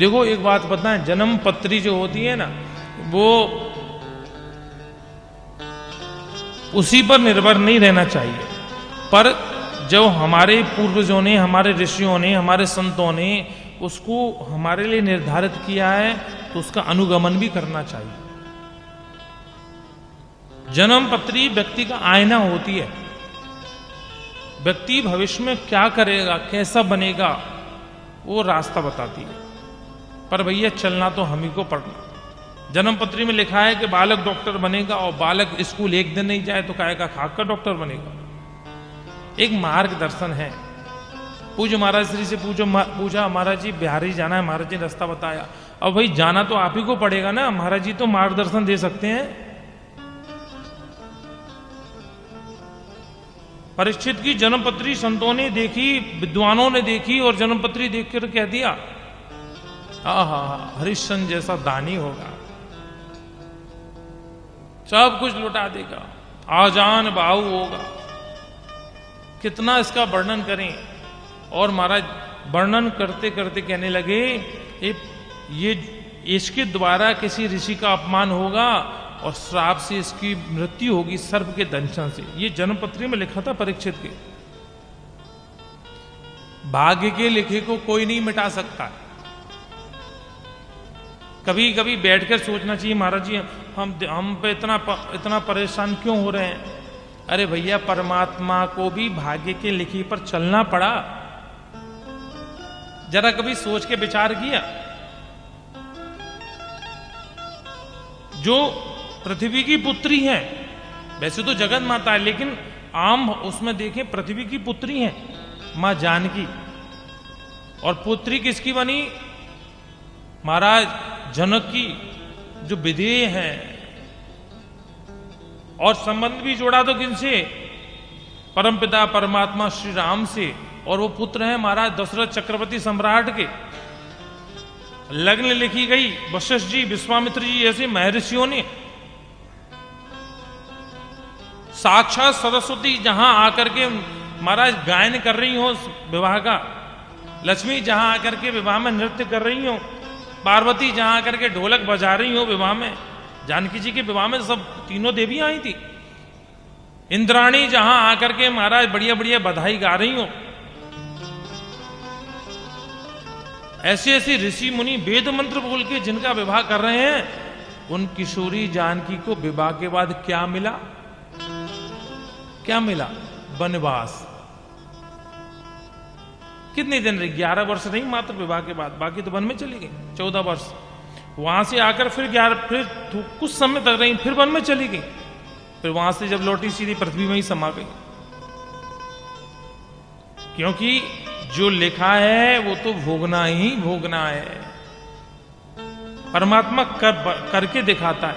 देखो एक बात बताएं, जन्म पत्री जो होती है ना, वो उसी पर निर्भर नहीं रहना चाहिए। पर जो हमारे पूर्वजों ने, हमारे ऋषियों ने, हमारे संतों ने उसको हमारे लिए निर्धारित किया है, तो उसका अनुगमन भी करना चाहिए। जन्म पत्री व्यक्ति का आईना होती है। व्यक्ति भविष्य में क्या करेगा, कैसा बनेगा, वो रास्ता बताती है। पर भैया चलना तो हम ही को पड़ना। जन्म पत्री में लिखा है कि बालक डॉक्टर बनेगा, और बालक स्कूल एक दिन नहीं जाए तो कहेगा खाक का डॉक्टर बनेगा। एक मार्गदर्शन है। पूज्य महाराज श्री से पूछा महाराज जी बिहारी जाना है, महाराज जी रास्ता बताया। अब भाई जाना तो आप ही को पड़ेगा ना, महाराज जी तो मार्गदर्शन दे सकते हैं। परीक्षित की जन्मपत्री संतों ने देखी, विद्वानों ने देखी, और जन्मपत्री देखकर कह दिया आहा हरिश्चंद्र जैसा दानी होगा, सब कुछ लुटा देगा, आजान बाहु होगा। कितना इसका वर्णन करें। और महाराज वर्णन करते करते कहने लगे ये इसके द्वारा किसी ऋषि का अपमान होगा और श्राप से इसकी मृत्यु होगी, सर्प के दंशन से। ये जन्मपत्री में लिखा था परीक्षित के। भाग्य के लिखे को कोई नहीं मिटा सकता। कभी कभी बैठकर सोचना चाहिए महाराज जी हम पे इतना परेशान क्यों हो रहे हैं। अरे भैया परमात्मा को भी भाग्य के लिखी पर चलना पड़ा। जरा कभी सोच के विचार किया। जो पृथ्वी की पुत्री है, वैसे तो जगत माता है, लेकिन आम उसमें देखें पृथ्वी की पुत्री है मां जानकी। और पुत्री किसकी बनी? महाराज जनक की, जो विधेय है। और संबंध भी जोड़ा तो किनसे? परमपिता परमात्मा श्री राम से। और वो पुत्र है महाराज दशरथ चक्रवर्ती सम्राट के। लग्न लिखी गई वशिष्ठ जी, विश्वामित्र जी ऐसे महर्षियों ने। साक्षात सरस्वती जहां आकर के महाराज गायन कर रही हो विवाह का, लक्ष्मी जहां आकर के विवाह में नृत्य कर रही हो, पार्वती जहां आकर के ढोलक बजा रही हो विवाह में, जानकी जी के विवाह में सब तीनों देवी आई थी। इंद्राणी जहां आकर के महाराज बढ़िया बढ़िया बधाई गा रही हो। ऐसे ऐसे ऋषि मुनि वेद मंत्र बोल के जिनका विवाह कर रहे हैं, उन किशोरी जानकी को विवाह के बाद क्या मिला? क्या मिला? वनवास। कितने दिन रही? 11 वर्ष रही मात्र विवाह के बाद, बाकी तो वन में चली गई 14 वर्ष। वहां से आकर फिर कुछ समय तक रही, फिर वन में चली गई। फिर वहां से जब लौटी सीधी पृथ्वी में ही समा गई। क्योंकि जो लिखा है वो तो भोगना ही भोगना है। परमात्मा करके दिखाता है।